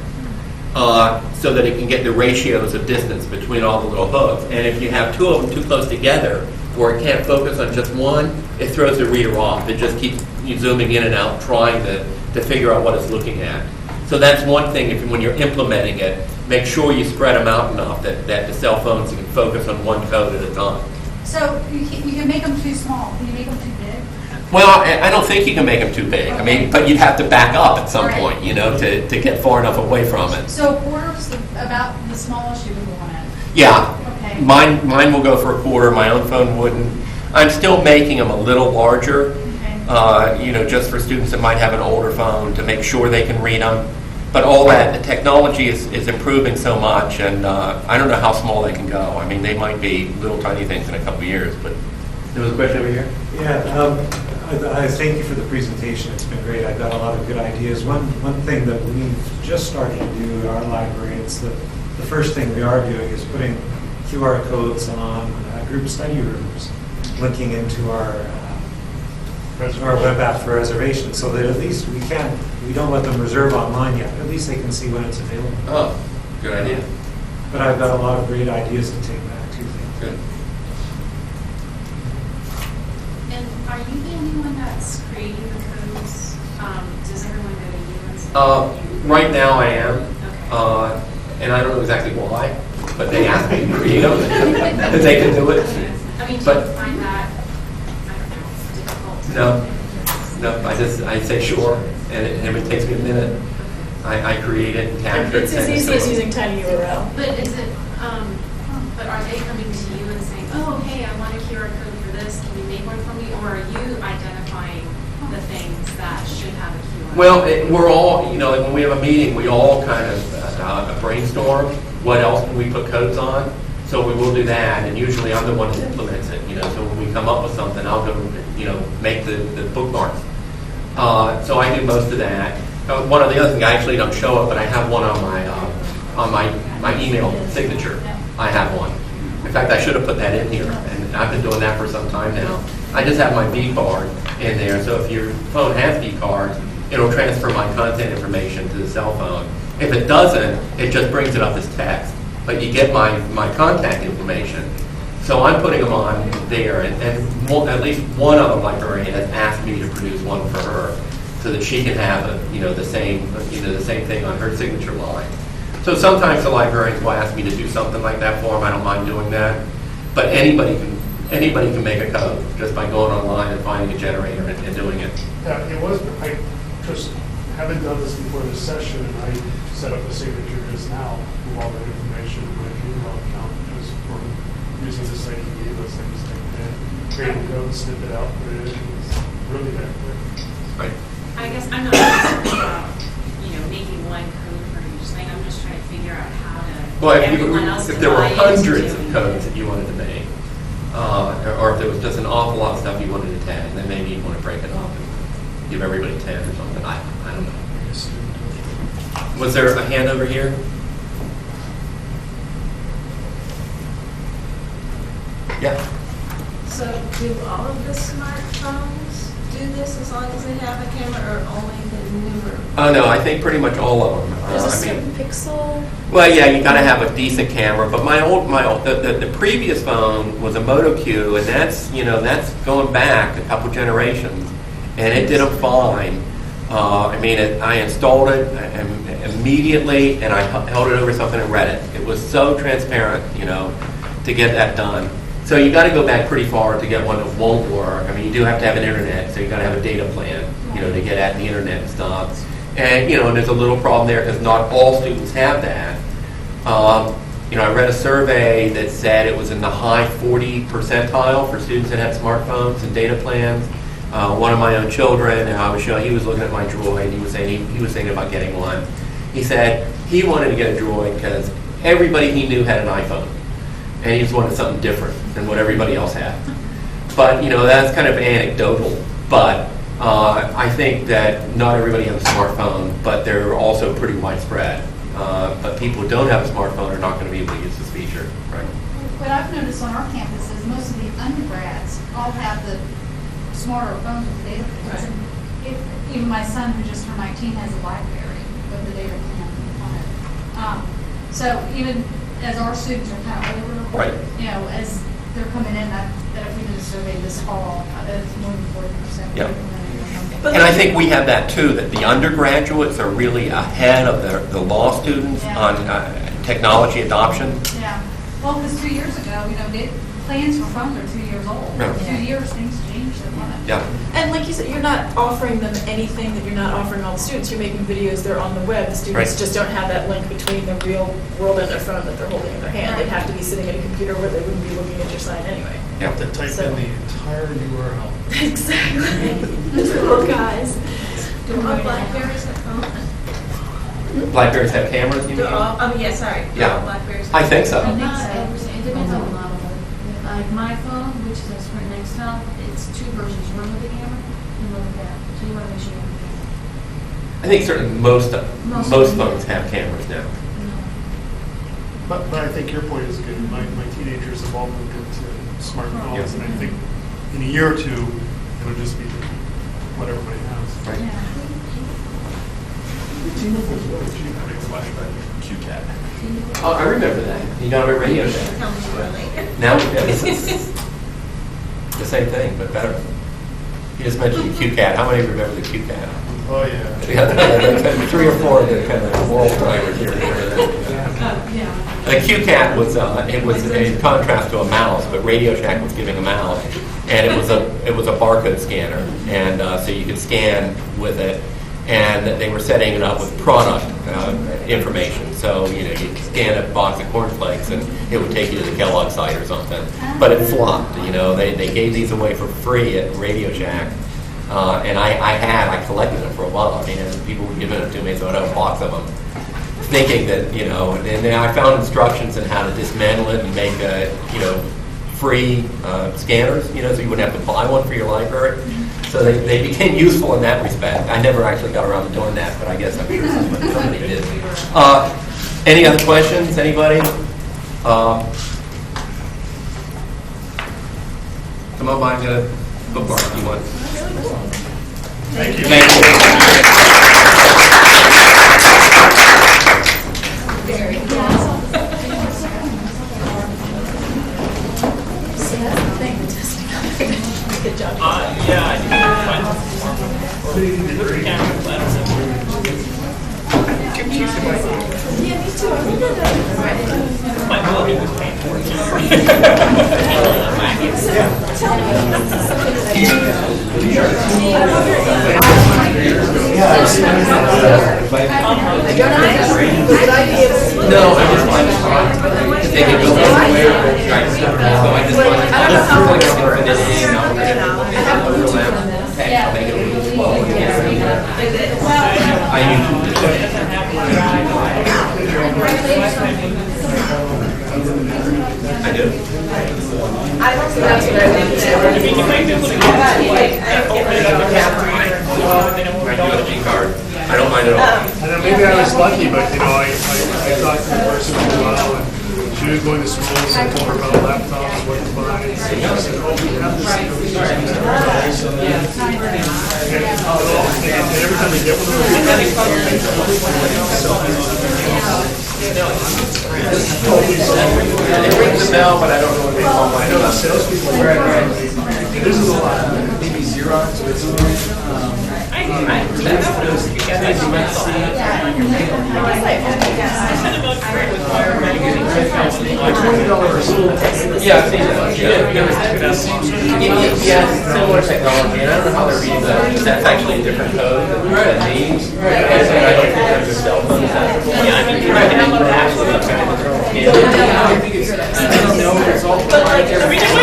so that it can get the ratios of distance between all the little hooks. And if you have two of them too close together, where it can't focus on just one, it throws the reader off. It just keeps you zooming in and out, trying to figure out what it's looking at. So that's one thing, when you're implementing it, make sure you spread them out enough that the cell phones can focus on one code at a time. So you can make them too small. Can you make them too big? Well, I don't think you can make them too big. I mean, but you'd have to back up at some point, to get far enough away from it. So a quarter's about the smallest you would want it. Yeah. Okay. Mine will go for a quarter. My own phone wouldn't. I'm still making them a little larger, just for students that might have an older phone to make sure they can read them. But all that, the technology is improving so much, and I don't know how small they can go. I mean, they might be little tiny things in a couple of years. But there was a question over here? Yeah, I thank you for the presentation. It's been great. I've got a lot of good ideas. One thing that we've just started to do at our library, it's the first thing we are doing is putting QR codes on group study rooms, linking into our web app for reservation, so that at least we don't let them reserve online yet. At least they can see when it's available. Oh, good idea. But I've got a lot of great ideas to take back too. Good. And are you the only one that's creating the codes? Does everyone go to you and say? Right now I am, Okay. and I don't know exactly why, but they asked me to create them, that they can do it. I mean, do But- you find that, I don't know, difficult? No, I say sure, and it takes me a minute. I create it and capture it. It's as easy as using tiny URL. But is it, but are they coming to you and saying, oh, hey, I want a QR code for this, can you make one for me? Or are you identifying the things that should have a QR code? Well, we're all, like when we have a meeting, we all kind of brainstorm what else can we put codes on. So we will do that, and usually I'm the one that implements it. So when we come up with something, I'll go, make the bookmarks. So I do most of that. One of the other things, I actually don't show it, but I have one on my email signature. I have one. In fact, I should have put that in here, and I've been doing that for some time now. I just have my V card in there, so if your phone has V cards, it'll transfer my content information to the cell phone. If it doesn't, it just brings it up as text. But you get my contact information. So I'm putting them on there, and at least one other librarian has asked me to produce one for her, so that she can have the same thing on her signature line. So sometimes the librarians will ask me to do something like that for them. I don't mind doing that. But anybody can make a code just by going online and finding a generator and doing it. Yeah, I just haven't done this before this session, and I set up a signature just now with all the information in my email account just from using the site you gave us. I just typed in, create a code, snip it out, put it in. It's really that quick. Right. I guess I'm not concerned about, making one code for each thing. I'm just trying to figure out how to Well, get everyone else if to there were buy into hundreds of doing codes it. that you wanted to make, or if there was just an awful lot of stuff you wanted to tag, then maybe you'd want to break it up and give everybody 10 or something. I don't know. Was there a hand over here? Yeah. So do all of the smartphones do this as long as they have a camera, or only the newer? Oh no, I think pretty much all of them. There's a certain pixel. Well, yeah, you got to have a decent camera. But the previous phone was a Moto Q, and that's going back a couple generations, and it did them fine. I installed it immediately, and I held it over something and read it. It was so transparent, to get that done. So you got to go back pretty far to get one that won't work. You do have to have an internet, so you got to have a data plan, to get at the internet and stuff. And there's a little problem there because not all students have that. I read a survey that said it was in the high 40 percentile for students that had smartphones and data plans. One of my own children, I was showing, he was looking at my Droid. He was saying he was thinking about getting one. He said he wanted to get a Droid because everybody he knew had an iPhone, and he just wanted something different than what everybody else had. But that's kind of anecdotal. But I think that not everybody has a smartphone, but they're also pretty widespread. But people who don't have a smartphone are not going to be able to use this feature, right? What I've noticed on our campus is most of the undergrads all have the smarter phones with data plans. Even my son, who just turned 19, has a BlackBerry with the data plan on it. So even as our students are kind of older, Right. As they're coming in, that if we did a survey this fall, it's more than 40%. Yeah. And I think we have that too, that the undergraduates are really ahead of the law students on technology adoption. Yeah. Well, because 2 years ago, plans for phones are 2 years old. Yeah. In 2 years, things change so much. Yeah. And like you said, you're not offering them anything that you're not offering all the students. You're making videos, they're on the web. The students Right. just don't have that link between the real world and their phone that they're holding in their hand. They'd have to be sitting at a computer where they wouldn't be looking at your sign anyway. Yeah. To type So- in the entire URL. Exactly. Those little guys. Do all Blackberries have phones? BlackBerries have cameras, you Do mean? all, sorry. Do Yeah. all Blackberries? I think so. Not every, it depends on the model. Like my phone, which is a Sprint Nextel, it's two versions, one with a camera and one without. So you want to make sure you have a camera. I think certainly most Most phones have cameras now. But I think your point is good. My teenagers have all moved into smartphones, Yeah. and I think in a year or two, it'll just be what everybody has. Right. T-Mobile was really cheap, I think, last time. QCAT. Oh, I remember that. You got a Radio Shack. Tell me more later. Now it's the same thing, but better. You just mentioned the QCAT. How many remember the QCAT? Oh, yeah. Yeah, 3 or 4 that kind of world timers here. The QCAT was in contrast to a mouse, but Radio Shack was giving a mouse, and it was a barcode scanner, and so you could scan with it. And they were setting it up with product information. So, you scan a box of cornflakes and it would take you to the Kellogg site or something. But it flopped, They gave these away for free at Radio Shack. And I collected them for a while. And people were giving them to me, so I'd have a box of them. Thinking that, and then I found instructions on how to dismantle it and make, free scanners, so you wouldn't have to buy one for your library. So they became useful in that respect. I never actually got around to doing that, but I guess I'm sure somebody did. Any other questions? Anybody? Come on by and get a bookmark if you want. Thank you. Thank you. Good job. Yeah, I think we'll find the camera flaps. Yeah, me too. I really don't. My volume was painful. Tell me, something that I Would I be able to? No, I just wanted to they could go somewhere. So I just wanted to I'll make it a little slow. I usually do. I do. I don't think that's what I think. I do a G card. I don't mind at all. And then maybe I was lucky, but I talked to the person for a while, and she was going to school, so I told her about laptops, what to buy. And she said, "Oh, we have this." And every time they get one of those, It rings the bell, but I don't know what they call I know the mine. salespeople. This is a lot. Maybe Xerox. Yeah, I've seen that. Yeah, similar technology, and I don't know how they're reading that. That's actually a different code than these. And I don't think there's a cell phone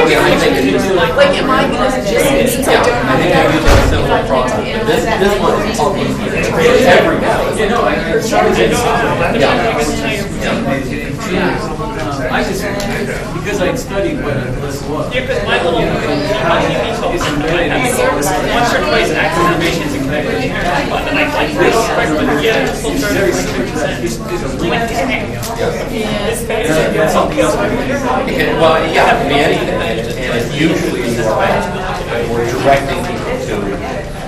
Like, am I gonna just, since I don't have that, This one is all easier. I just, because I'd studied what this was. Yeah, because my little, It's embedded in once or twice activations and connected, but I like this, but yeah, it's still very 30%. That's something else. Well, yeah, it can be anything, and usually we're directing people to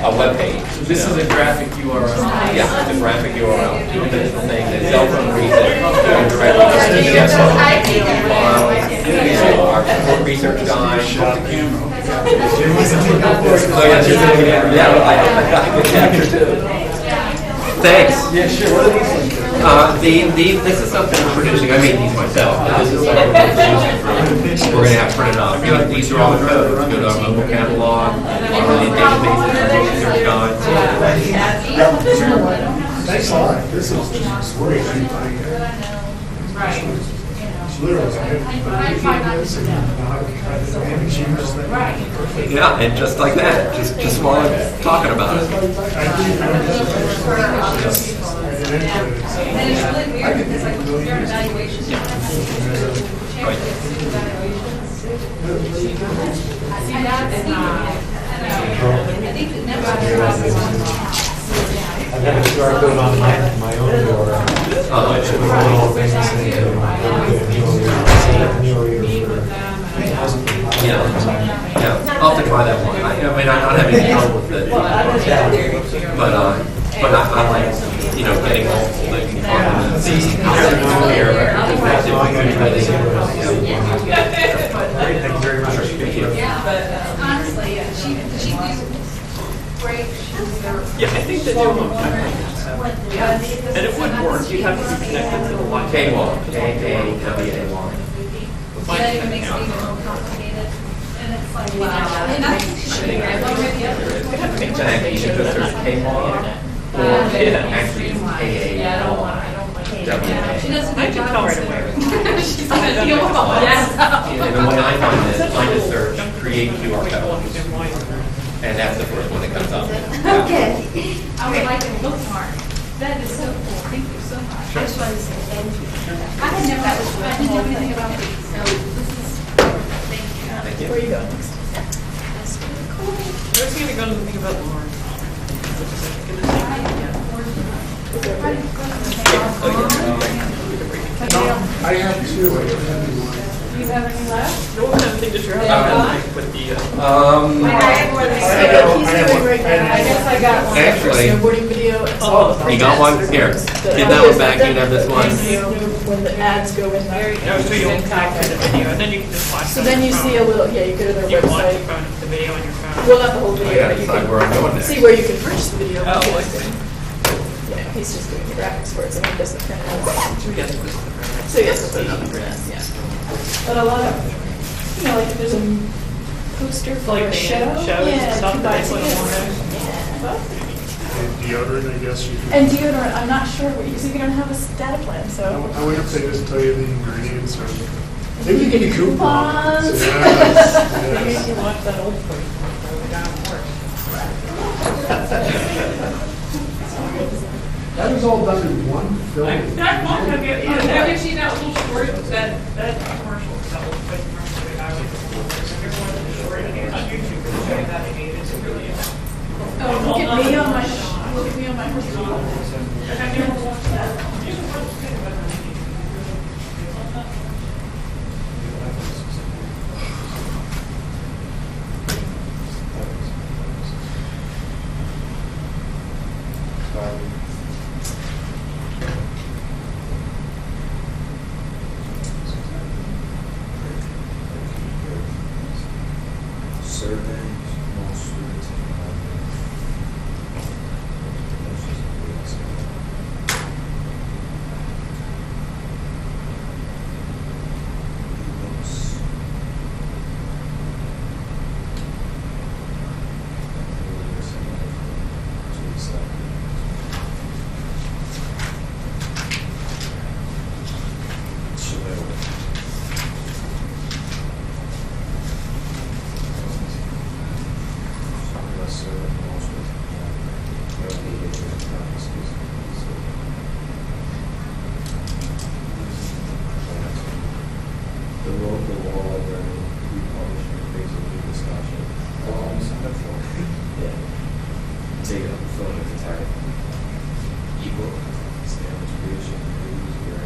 a webpage. This is a graphic URL. Yeah, it's a graphic URL, two-dimensional thing that cell phone reads it, and directly to the PDF file, our support research guide. Thanks. Yeah, sure. What are these things? This is something we're producing. I made these myself, but this is something we're producing. We're going to have printed up. These are all the codes. Go to our mobile catalog, our databases, our research guides. Thanks a lot. This is great. Yeah, and just like that, just while I'm talking about it. And it's really weird because like during evaluations, you have to Right. see that and I think the next I've got a QR code on my own door. Which is little things that Yeah, I'll have to try that one. I mean, I don't have any trouble with it. But I like, getting multiple things on and seeing how they're here. Thank you very much. Honestly, she great. Yeah, I think they do them. And it would work, you'd have to be connected to the Wi-Fi. K-Wall, K-A-W-A-Y. that even makes it even more complicated. And it's like, wow. And I think she should have already In fact, you should just search K-Wall, or actually it's K-A-L-I. She doesn't I do can tell right away. She's gonna deal with all that stuff. And the way I find this, I just search create QR code, and that's the first one that comes up. Okay. I would like to look smart. That is so cool. Thank you so much. I just wanted to say thank you. I didn't know anything about these, so this is, thank you. Thank you. where you go next? We're just gonna go to the thing about Lauren. I have two. Do you have any left? No one has anything to share with the, He's doing great now. I guess I got one for Actually- snowboarding video. And You got one? Here, give that one back, you can have this one. When the ads go in there. so you'll tag to the video, and then you can just watch. So then you see a little, yeah, you go to their You can watch website. the video on your phone. Well, not the whole I video, gotta but you decide where I'm going can next. see where you can purchase the video. Oh, I see. Yeah, he's just doing the graphics for it, so he doesn't print it out. Yes, this is the program. So yes, put it on the press, yeah. But a lot of, like there's a poster for Like a the show. shows and Yeah, stuff you that buy they put tickets. on there. Yeah. And deodorant, I guess you could. And deodorant, I'm not sure, because we don't have a data plan, so. I wonder if they just tell you the ingredients or. Maybe you get coupons. Yes, Maybe yes. you can watch that old place, where the guy works. That was all done in one film. That one, have you seen that little short, that commercial, that little quick commercial that I like? There's one of the short, on YouTube, it's showing that they made it, it's really, Oh, look at me on my, look at me on my first video. I've never watched that. You should watch it, but take it on the phone, it's entire ebook, sandwich creation, news, or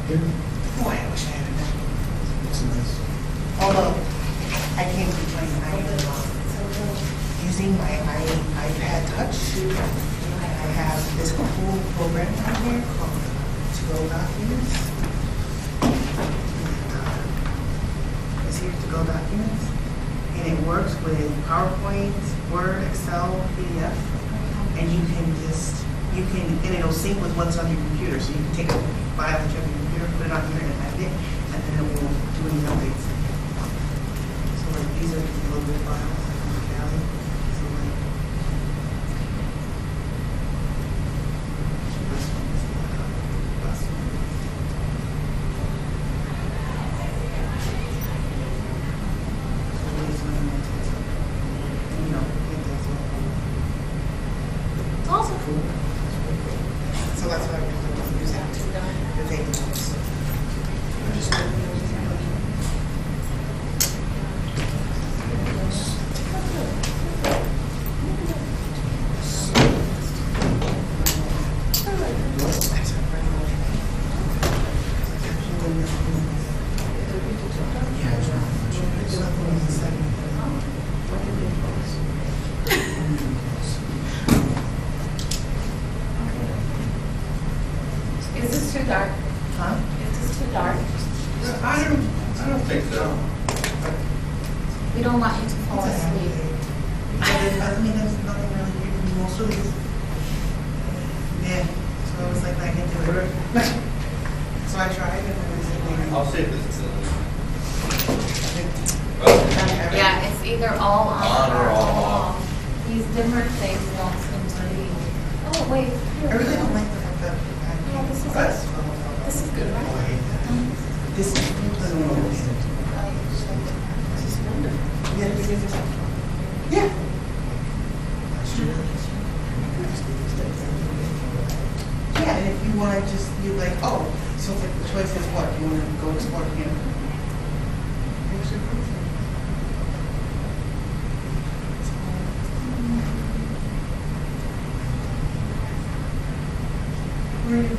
Boy, I wish I had it. Although, I can't complain, I am using my iPad Touch. I have this cool program on here called To Go Documents. It's here, To Go Documents. And it works with PowerPoint, Word, Excel, PDF. And you can and it'll sync with what's on your computer. So you can take a file that you have on your computer, put it on here and edit it, and then it will do any updates. So like these are little bit files from CALI. So like this one is the last one. think so. We don't want you to fall asleep. I mean, there's nothing really here, most of these. Yeah, so I was like, I can do it. So I tried and it was I'll save this. Yeah, it's either all on or all off. off. These different things don't seem to be. Oh, wait. I really don't like the fact that. Yeah, this is But- good. This is good, right? This is the normal. Yeah. Yeah, and if you want to just, you're like, oh, so it's like the choice is what? You want to go explore here? Where are you?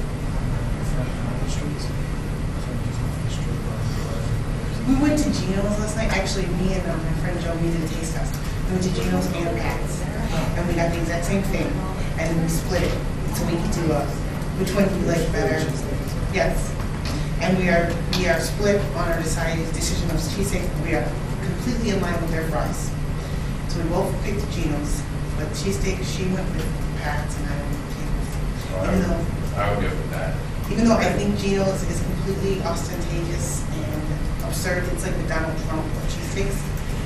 We went to Gino's last night. Actually, me and my friend Joe, we did a taste test. We went to Gino's and Pat's, and we got the exact same thing, and then we split it. So we could do which one do you like better? Yes. And we are split on our decision of cheesesteak. We are completely in line with their fries. So we both picked Gino's, but cheesesteak, she went with Pat's and I went with Gino's. I would go with that. Even though I think Gino's is completely ostentatious and absurd, it's like the Donald Trump of cheesesteaks.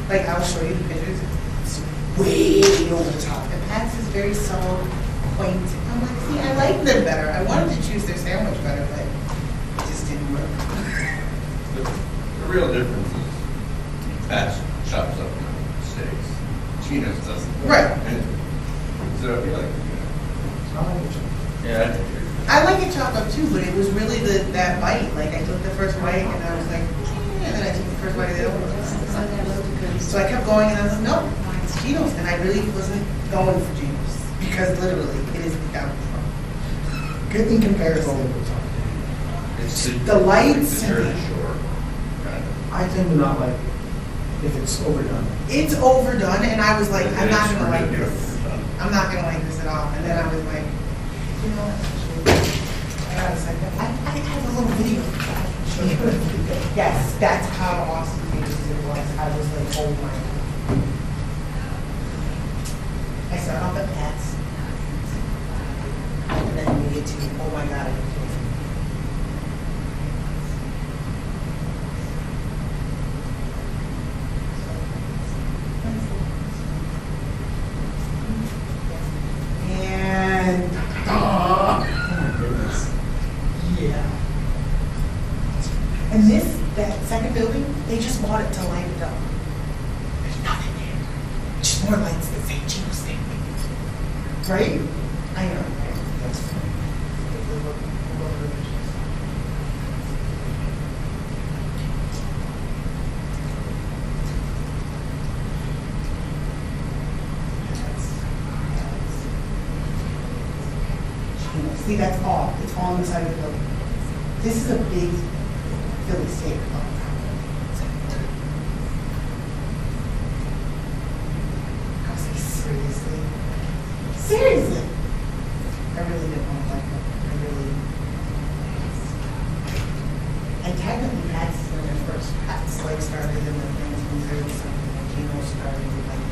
Like, I'll show you the pictures. It's way over the top. And Pat's is very subtle, quaint. I'm like, see, I like them better. I wanted to choose their sandwich better, but it just didn't work. The real difference is Pat's chops up steaks. Gino's doesn't. Right. And so I feel like, yeah. I like it chopped up too, but it was really that bite. Like, I took the first bite and I was like, and then I took the first bite of the other one. So I kept going and I was like, no, it's Gino's. And I really wasn't going for Gino's because literally it is the Donald Trump. Good in comparison. It's The lights It's and very the- short. Kind of. I tend to not like if it's overdone. It's overdone, and I was like, I'm not It's gonna like really this. overdone. I'm not gonna like this at all. And then I was like, you know what? I got a second. I have a little video. Yes, that's how awesome it was. I was like, oh my God. I start off at Pat's, and then we get to, oh my God. And yeah. And that second building, they just bought it to light it up. There's nothing there. Just more lights that say Gino's thing. Right? I know. Right? That's funny. See, that's all. It's all on the side of the building. This is a big Philly steak. I was like, seriously? Seriously? I really didn't want to like it. I really. And technically, Pat's is when their first Pat's like started in the 1930s something. Like, Gino started in like